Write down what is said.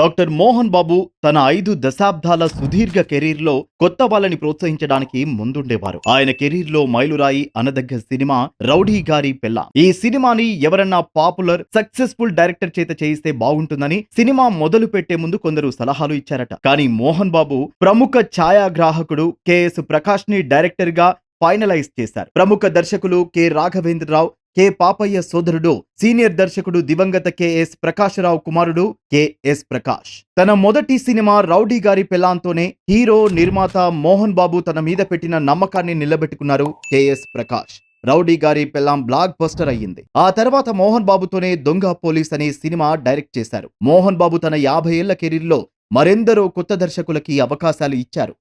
Doctor Mohan Babu తన 5 దశాబ్దాల సుదీర్ఘ కెరీర్లో కొత్త వాళ్ళని ప్రోత్సహించడానికి ముందుండేవారు. ఆయన కెరీర్లో మైలురాయి అనదగ్గ సినిమా రౌడీ గారి పెళ్ళాం. ఈ సినిమాని ఎవరన్నా పాపులర్ సక్సెస్ఫుల్ డైరెక్టర్ చేత చేయిస్తే బాగుంటుందని సినిమా మొదలు పెట్టే ముందు కొందరు సలహాలు ఇచ్చారట. కానీ మోహన్ బాబు ప్రముఖ ఛాయాగ్రాహకుడు కెఎస్ ప్రకాష్ ని డైరెక్టర్ గా ఫైనలైజ్ చేశారు. ప్రముఖ దర్శకులు కె రాఘవేంద్రరావు, కె పాపయ్య సోదరుడు, సీనియర్ దర్శకుడు దివంగత కెఎస్ ప్రకాశరావు కుమారుడు కెఎస్ ప్రకాష్. తన మొదటి సినిమా రౌడీ గారి పెళ్ళాంతోనే హీరో నిర్మాత మోహన్ బాబు తన మీద పెట్టిన నమ్మకాన్ని నిలబెట్టుకున్నారు కెఎస్ ప్రకాష్. రౌడీ గారి పెళ్ళాం బ్లాక్ బస్టర్ అయ్యింది. ఆ తర్వాత మోహన్ బాబుతోనే దొంగ పోలీస్ అనే సినిమా డైరెక్ట్ చేశారు. మోహన్ బాబు తన 50 ఏళ్ల కెరీర్లో మరెందరో కొత్త దర్శకులకి అవకాశాలు ఇచ్చారు.